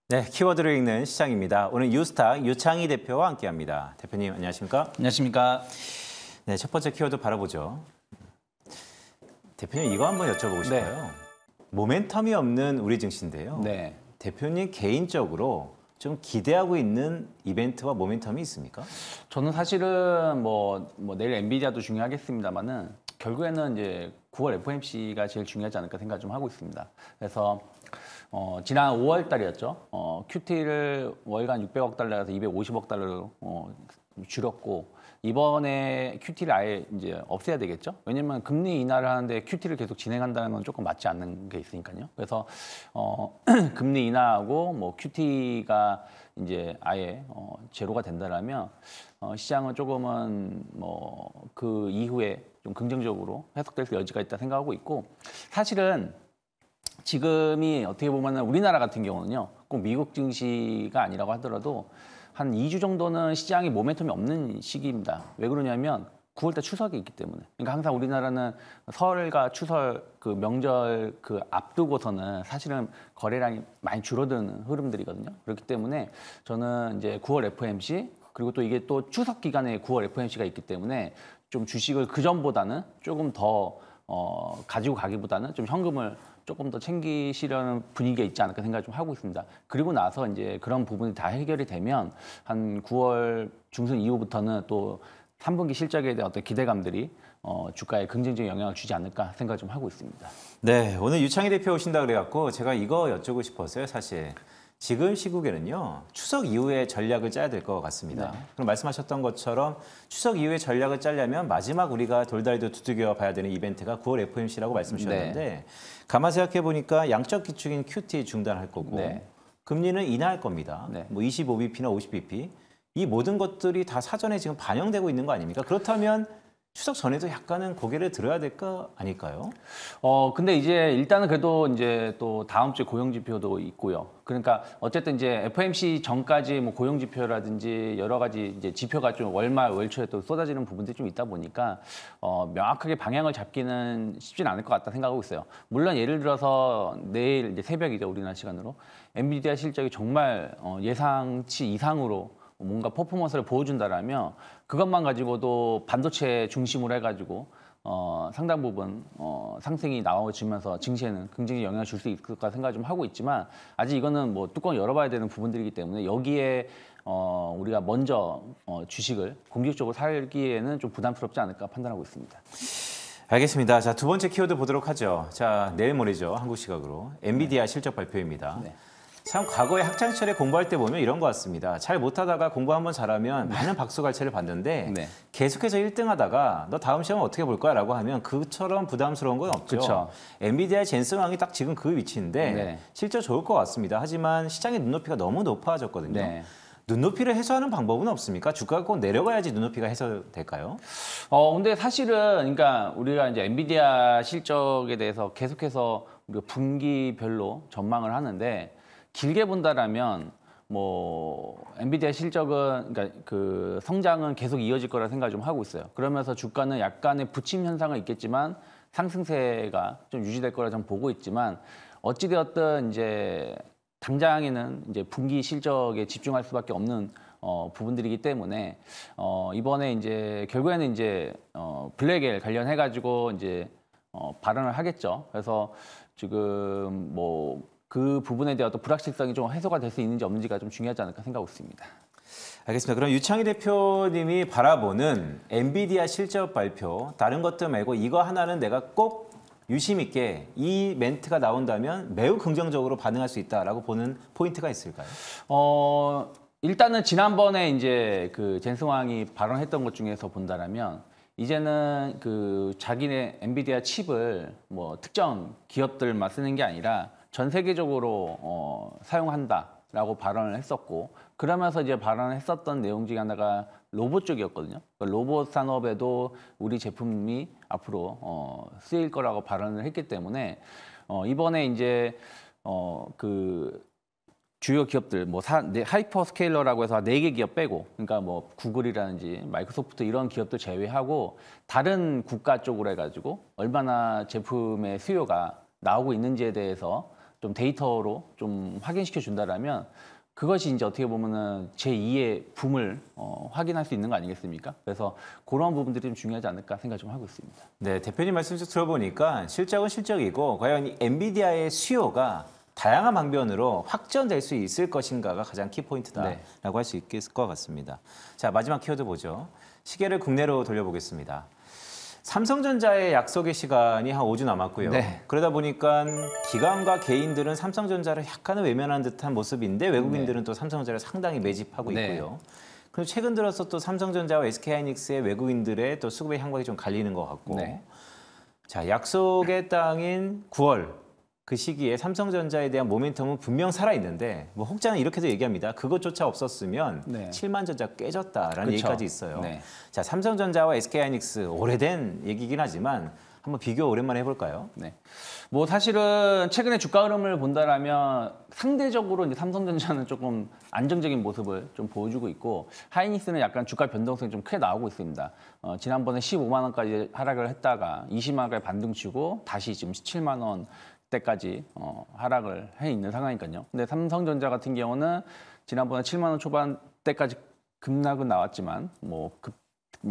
네, 키워드를 읽는 시장입니다. 오늘 유스탁 유창희 대표와 함께합니다. 대표님 안녕하십니까? 안녕하십니까? 네, 첫 번째 키워드 바라보죠. 대표님 이거 한번 여쭤보고 싶어요. 모멘텀이 없는 우리 증시인데요. 네. 대표님 개인적으로 좀 기대하고 있는 이벤트와 모멘텀이 있습니까? 저는 사실은 뭐 내일 엔비디아도 중요하겠습니다만은 결국에는 이제 9월 FOMC가 제일 중요하지 않을까 생각 좀 하고 있습니다. 그래서 지난 5월 달이었죠. QT를 월간 600억 달러에서 250억 달러로 줄였고 이번에 QT를 아예 이제 없애야 되겠죠. 왜냐면 금리 인하를 하는데 QT를 계속 진행한다는 건 조금 맞지 않는 게 있으니까요. 그래서 금리 인하하고 뭐 QT가 이제 아예 제로가 된다라면 시장은 조금은 뭐 그 이후에 좀 긍정적으로 해석될 수 여지가 있다 생각하고 있고 사실은 지금이 어떻게 보면 우리나라 같은 경우는요, 꼭 미국 증시가 아니라고 하더라도 한 2주 정도는 시장이 모멘텀이 없는 시기입니다. 왜 그러냐면 9월달 추석이 있기 때문에. 그러니까 항상 우리나라는 설과 추석 그 명절 그 앞두고서는 사실은 거래량이 많이 줄어드는 흐름들이거든요. 그렇기 때문에 저는 이제 9월 FOMC 그리고 또 이게 또 추석 기간에 9월 FOMC가 있기 때문에 좀 주식을 그 전보다는 조금 더 가지고 가기보다는 좀 현금을 조금 더 챙기시려는 분위기가 있지 않을까 생각을 좀 하고 있습니다. 그리고 나서 이제 그런 부분이 다 해결이 되면 한 9월 중순 이후부터는 또 3분기 실적에 대한 어떤 기대감들이 주가에 긍정적인 영향을 주지 않을까 생각을 좀 하고 있습니다. 네, 오늘 유창희 대표 오신다 그래갖고 제가 이거 여쭤보고 싶었어요, 사실. 지금 시국에는요, 추석 이후에 전략을 짜야 될 것 같습니다. 네. 그럼 말씀하셨던 것처럼 추석 이후에 전략을 짜려면 마지막 우리가 돌다리도 두들겨 봐야 되는 이벤트가 9월 FOMC라고 말씀 주셨는데 가만 생각해 보니까 양적 기축인 QT 중단할 거고 금리는 인하할 겁니다. 뭐 25bp나 50bp 이 모든 것들이 다 사전에 지금 반영되고 있는 거 아닙니까? 그렇다면 추석 전에도 약간은 고개를 들어야 될 거 아닐까요? 근데 이제 일단은 그래도 이제 또 다음 주에 고용 지표도 있고요. 그러니까 어쨌든 이제 FOMC 전까지 뭐 고용 지표라든지 여러 가지 이제 지표가 좀 월말 월초에 또 쏟아지는 부분들이 좀 있다 보니까 명확하게 방향을 잡기는 쉽진 않을 것 같다 생각하고 있어요. 물론 예를 들어서 내일 이제 새벽이죠, 우리나라 시간으로 엔비디아 실적이 정말 예상치 이상으로 뭔가 퍼포먼스를 보여준다라면 그것만 가지고도 반도체 중심으로 해가지고 상당 부분 상승이 나와주면서 증시에는 긍정적인 영향을 줄 수 있을까 생각을 좀 하고 있지만 아직 이거는 뭐 뚜껑 열어봐야 되는 부분들이기 때문에 여기에 우리가 먼저 주식을 공격적으로 살기에는 좀 부담스럽지 않을까 판단하고 있습니다. 알겠습니다. 자, 두 번째 키워드 보도록 하죠. 자, 내일 모레죠, 한국 시각으로 엔비디아 실적 발표입니다. 참 과거에 학창시절에 공부할 때 보면 이런 것 같습니다. 잘 못하다가 공부 한번 잘하면 많은 박수갈채를 받는데 계속해서 1등 하다가 너 다음 시험 어떻게 볼 거야? 라고 하면 그처럼 부담스러운 건 없죠. 그쵸. 엔비디아의 젠슨 왕이 딱 지금 그 위치인데 실적 좋을 것 같습니다. 하지만 시장의 눈높이가 너무 높아졌거든요. 눈높이를 해소하는 방법은 없습니까? 주가가 꼭 내려가야지 눈높이가 해소될까요? 근데 사실은 그러니까 우리가 이제 엔비디아 실적에 대해서 계속해서 우리가 분기별로 전망을 하는데 길게 본다라면 뭐 엔비디아 실적은 그러니까 그 성장은 계속 이어질 거라 생각 좀 하고 있어요. 그러면서 주가는 약간의 부침 현상은 있겠지만 상승세가 좀 유지될 거라 좀 보고 있지만 어찌 되었든 이제 당장에는 이제 분기 실적에 집중할 수밖에 없는 부분들이기 때문에 이번에 이제 결국에는 이제 블랙엘 관련해 가지고 이제 발언을 하겠죠. 그래서 지금 뭐 그 부분에 대한 또 불확실성이 좀 해소가 될 수 있는지 없는지가 좀 중요하지 않을까 생각하고 있습니다. 알겠습니다. 그럼 유창희 대표님이 바라보는 엔비디아 실적 발표, 다른 것들 말고 이거 하나는 내가 꼭 유심 있게 이 멘트가 나온다면 매우 긍정적으로 반응할 수 있다라고 보는 포인트가 있을까요? 일단은 지난번에 이제 그 젠슨 왕이 발언했던 것 중에서 본다라면 이제는 그 자기네 엔비디아 칩을 뭐 특정 기업들만 쓰는 게 아니라 전 세계적으로 사용한다라고 발언을 했었고 그러면서 이제 발언을 했었던 내용 중에 하나가 로봇 쪽이었거든요. 그러니까 로봇 산업에도 우리 제품이 앞으로 쓰일 거라고 발언을 했기 때문에 이번에 이제 그 주요 기업들 뭐 하이퍼 스케일러라고 해서 4개 기업 빼고 그러니까 뭐 구글이라든지 마이크로소프트 이런 기업들 제외하고 다른 국가 쪽으로 해가지고 얼마나 제품의 수요가 나오고 있는지에 대해서 좀 데이터로 좀 확인시켜 준다라면 그것이 이제 어떻게 보면은 제2의 붐을 확인할 수 있는 거 아니겠습니까? 그래서 그런 부분들이 좀 중요하지 않을까 생각 좀 하고 있습니다. 네, 대표님 말씀 좀 들어보니까 실적은 실적이고 과연 이 엔비디아의 수요가 다양한 방면으로 확전될 수 있을 것인가가 가장 키포인트다라고 할 수 있을 것 같습니다. 자, 마지막 키워드 보죠. 시계를 국내로 돌려보겠습니다. 삼성전자의 약속의 시간이 한 5주 남았고요. 네. 그러다 보니까 기관과 개인들은 삼성전자를 약간은 외면한 듯한 모습인데 외국인들은 또 삼성전자를 상당히 매집하고 있고요. 그리고 최근 들어서 또 삼성전자와 SK하이닉스의 외국인들의 또 수급의 향방이 좀 갈리는 것 같고. 자, 약속의 땅인 9월 그 시기에 삼성전자에 대한 모멘텀은 분명 살아있는데 뭐 혹자는 이렇게도 얘기합니다. 그것조차 없었으면 7만 전자 깨졌다라는 얘기까지 있어요. 자, 삼성전자와 SK하이닉스 오래된 얘기긴 하지만 한번 비교 오랜만에 해볼까요? 뭐 사실은 최근에 주가 흐름을 본다라면 상대적으로 이제 삼성전자는 조금 안정적인 모습을 좀 보여주고 있고 하이닉스는 약간 주가 변동성이 좀 크게 나오고 있습니다. 지난번에 15만 원까지 하락을 했다가 20만 원까지 반등치고 다시 지금 17만 원 때까지 하락을 해 있는 상황이니까요. 근데 삼성전자 같은 경우는 지난번에 7만 원 초반 때까지 급락은 나왔지만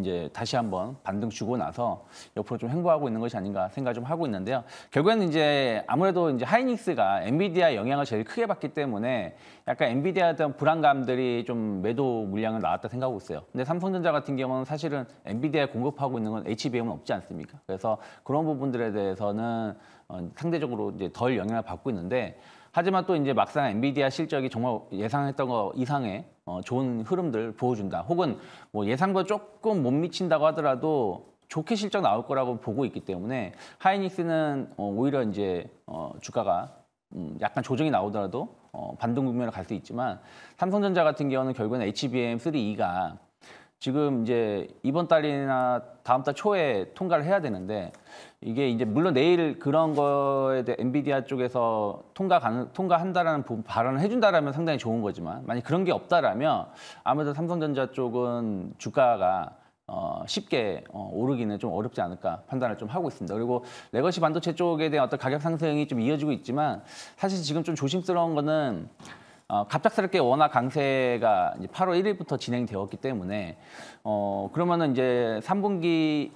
이제 다시 한번 반등 주고 나서 옆으로 좀 횡보하고 있는 것이 아닌가 생각 좀 하고 있는데요. 결국에는 이제 아무래도 이제 하이닉스가 엔비디아 영향을 제일 크게 받기 때문에 약간 엔비디아에 대한 불안감들이 좀 매도 물량을 나왔다 생각하고 있어요. 근데 삼성전자 같은 경우는 사실은 엔비디아에 공급하고 있는 건 HBM은 없지 않습니까? 그래서 그런 부분들에 대해서는 상대적으로 이제 덜 영향을 받고 있는데 하지만 또 이제 막상 엔비디아 실적이 정말 예상했던 거 이상의 좋은 흐름들 보여준다. 혹은 뭐 예상보다 조금 못 미친다고 하더라도 좋게 실적 나올 거라고 보고 있기 때문에 하이닉스는 오히려 이제 주가가 약간 조정이 나오더라도 반등 국면으로 갈 수 있지만 삼성전자 같은 경우는 결국에는 HBM3E가 지금 이제 이번 달이나 다음 달 초에 통과를 해야 되는데 이게 이제 물론 내일 그런 거에 대해 엔비디아 쪽에서 통과한다라는 발언을 해준다라면 상당히 좋은 거지만 만약 그런 게 없다라면 아무래도 삼성전자 쪽은 주가가 쉽게 오르기는 좀 어렵지 않을까 판단을 좀 하고 있습니다. 그리고 레거시 반도체 쪽에 대한 어떤 가격 상승이 좀 이어지고 있지만 사실 지금 좀 조심스러운 거는 갑작스럽게 워낙 강세가 이제 8월 1일부터 진행되었기 때문에 그러면은 이제 3분기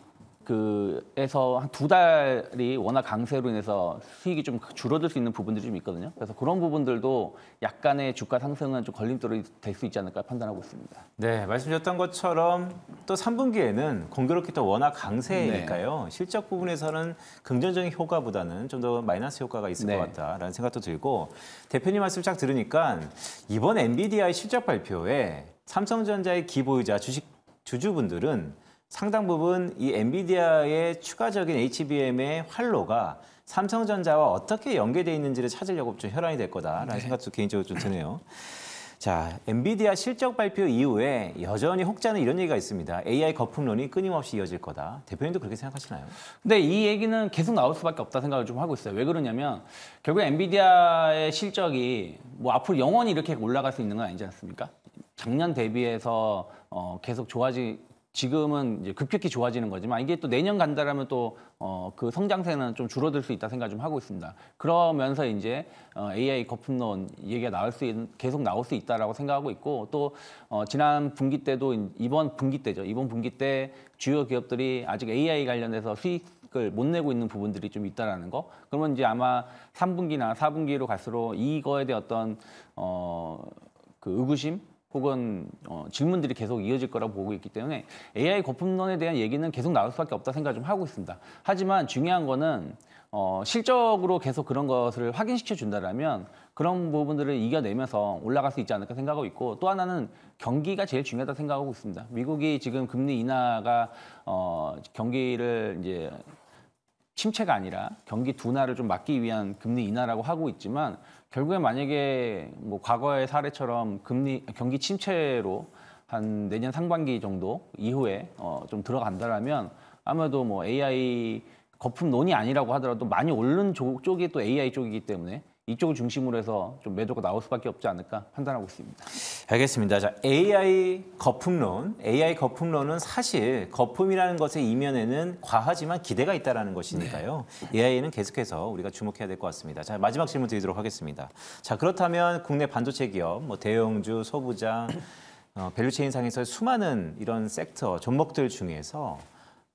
에서 한 2달이 워낙 강세로 인해서 수익이 좀 줄어들 수 있는 부분들이 좀 있거든요. 그래서 그런 부분들도 약간의 주가 상승은 좀 걸림돌이 될 수 있지 않을까 판단하고 있습니다. 네, 말씀 주셨던 것처럼 또 3분기에는 공교롭게 또 워낙 강세니까요. 실적 부분에서는 긍정적인 효과보다는 좀 더 마이너스 효과가 있을 것 같다라는 생각도 들고 대표님 말씀 쫙 들으니까 이번 엔비디아의 실적 발표에 삼성전자의 기보유자 주주분들은 상당 부분 이 엔비디아의 추가적인 HBM의 활로가 삼성전자와 어떻게 연계되어 있는지를 찾으려고 좀 혈안이 될 거다라는 생각도 개인적으로 좀 드네요. 자, 엔비디아 실적 발표 이후에 여전히 혹자는 이런 얘기가 있습니다. AI 거품론이 끊임없이 이어질 거다. 대표님도 그렇게 생각하시나요? 근데 이 얘기는 계속 나올 수밖에 없다 생각을 좀 하고 있어요. 왜 그러냐면 결국 엔비디아의 실적이 뭐 앞으로 영원히 이렇게 올라갈 수 있는 건 아니지 않습니까? 작년 대비해서 계속 지금은 이제 급격히 좋아지는 거지만 이게 또 내년 간다라면 또 그 성장세는 좀 줄어들 수 있다 생각 좀 하고 있습니다. 그러면서 이제 AI 거품론 얘기가 계속 나올 수 있다라고 생각하고 있고 또 지난 분기 때도 이번 분기 때 주요 기업들이 아직 AI 관련해서 수익을 못 내고 있는 부분들이 좀 있다라는 거. 그러면 이제 아마 3분기나 4분기로 갈수록 이거에 대한 어떤 그 의구심 혹은 질문들이 계속 이어질 거라고 보고 있기 때문에 AI 거품론에 대한 얘기는 계속 나올 수밖에 없다 생각 좀 하고 있습니다. 하지만 중요한 거는 실적으로 계속 그런 것을 확인시켜 준다라면 그런 부분들을 이겨내면서 올라갈 수 있지 않을까 생각하고 있고 또 하나는 경기가 제일 중요하다 생각하고 있습니다. 미국이 지금 금리 인하가 경기를 이제 침체가 아니라 경기 둔화를 좀 막기 위한 금리 인하라고 하고 있지만 결국에 만약에 뭐 과거의 사례처럼 경기 침체로 한 내년 상반기 정도 이후에 좀 들어간다라면 아무래도 뭐 AI 거품론이 아니라고 하더라도 많이 오른 쪽이 또 AI 쪽이기 때문에 이쪽을 중심으로 해서 좀 매도가 나올 수밖에 없지 않을까 판단하고 있습니다. 알겠습니다. 자, AI 거품론은 사실 거품이라는 것의 이면에는 과하지만 기대가 있다는 것이니까요. AI는 계속해서 우리가 주목해야 될 것 같습니다. 자, 마지막 질문 드리도록 하겠습니다. 자, 그렇다면 국내 반도체 기업, 뭐 대형주, 소부장, 밸류체인 상에서 수많은 이런 섹터, 종목들 중에서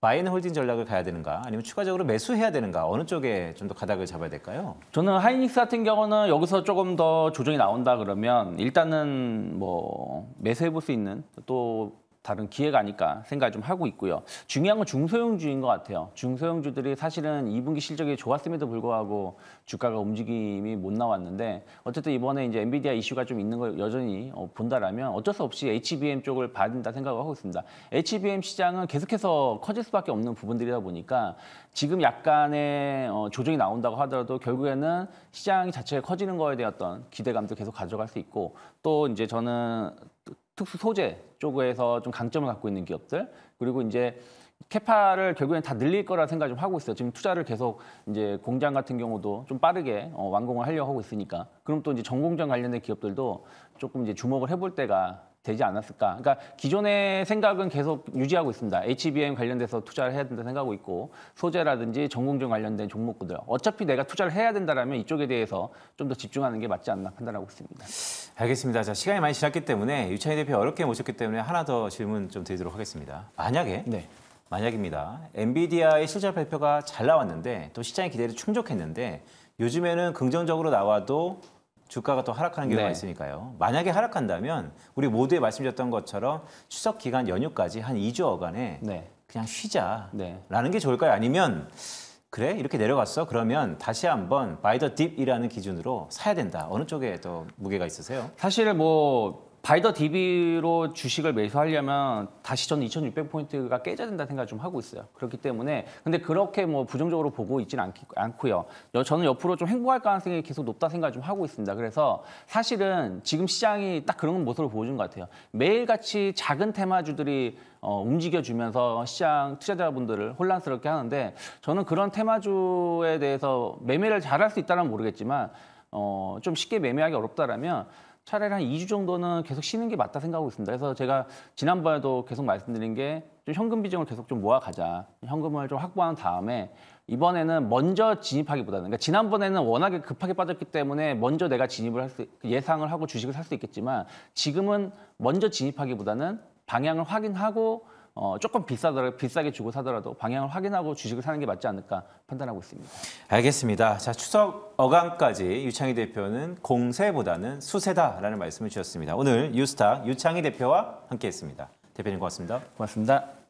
바이앤홀딩 전략을 가야 되는가 아니면 추가적으로 매수해야 되는가 어느 쪽에 좀 더 가닥을 잡아야 될까요? 저는 하이닉스 같은 경우는 여기서 조금 더 조정이 나온다 그러면 일단은 뭐 매수해 볼 수 있는 또 다른 기회가 아닐까 생각을 좀 하고 있고요. 중요한 건 중소형주인 것 같아요. 중소형주들이 사실은 2분기 실적이 좋았음에도 불구하고 주가가 움직임이 못 나왔는데 어쨌든 이번에 이제 엔비디아 이슈가 좀 있는 걸 여전히 본다라면 어쩔 수 없이 HBM 쪽을 봐야 된다 생각을 하고 있습니다. HBM 시장은 계속해서 커질 수밖에 없는 부분들이다 보니까 지금 약간의 조정이 나온다고 하더라도 결국에는 시장 자체가 커지는 거에 대한 어떤 기대감도 계속 가져갈 수 있고 또 이제 저는 특수 소재 쪽에서 좀 강점을 갖고 있는 기업들 그리고 이제 캐파를 결국엔 다 늘릴 거라 생각 좀 하고 있어요. 지금 투자를 계속 이제 공장 같은 경우도 좀 빠르게 완공을 하려고 하고 있으니까 그럼 또 이제 전공정 관련된 기업들도 조금 이제 주목을 해볼 때가 되지 않았을까. 그러니까 기존의 생각은 계속 유지하고 있습니다. HBM 관련돼서 투자를 해야 된다 생각하고 있고 소재라든지 전공정 관련된 종목들 어차피 내가 투자를 해야 된다라면 이쪽에 대해서 좀 더 집중하는 게 맞지 않나 판단하고 있습니다. 알겠습니다. 자, 시간이 많이 지났기 때문에 유창희 대표 어렵게 모셨기 때문에 하나 더 질문 좀 드리도록 하겠습니다. 만약입니다. 엔비디아의 실적 발표가 잘 나왔는데 또 시장의 기대를 충족했는데 요즘에는 긍정적으로 나와도 주가가 또 하락하는 경우가 있으니까요. 만약에 하락한다면 우리 모두에 말씀드렸던 것처럼 추석 기간 연휴까지 한 2주여간에 그냥 쉬자라는 게 좋을까요? 아니면 그래? 이렇게 내려갔어? 그러면 다시 한번 바이 더 딥이라는 기준으로 사야 된다. 어느 쪽에 더 무게가 있으세요? 사실 뭐 바이 더 딥으로 주식을 매수하려면 다시 저는 2,600포인트가 깨져야 된다 생각을 좀 하고 있어요. 그렇기 때문에 근데 그렇게 뭐 부정적으로 보고 있지는 않고요. 저는 옆으로 좀 행보할 가능성이 계속 높다 생각을 좀 하고 있습니다. 그래서 사실은 지금 시장이 딱 그런 모습을 보여준 것 같아요. 매일같이 작은 테마주들이 움직여주면서 시장 투자자분들을 혼란스럽게 하는데 저는 그런 테마주에 대해서 매매를 잘할 수 있다는 모르겠지만 좀 쉽게 매매하기 어렵다라면 차라리 한 2주 정도는 계속 쉬는 게 맞다 생각하고 있습니다. 그래서 제가 지난번에도 계속 말씀드린 게 좀 현금 비중을 계속 좀 모아가자. 현금을 좀 확보한 다음에 이번에는 먼저 진입하기보다는 그러니까 지난번에는 워낙에 급하게 빠졌기 때문에 먼저 내가 진입을 예상을 하고 주식을 살 수 있겠지만 지금은 먼저 진입하기보다는 방향을 확인하고 조금 비싸게 주고 사더라도 방향을 확인하고 주식을 사는 게 맞지 않을까 판단하고 있습니다. 알겠습니다. 자, 추석 어감까지 유창희 대표는 공세보다는 수세다라는 말씀을 주셨습니다. 오늘 유스타 유창희 대표와 함께했습니다. 대표님 고맙습니다. 고맙습니다.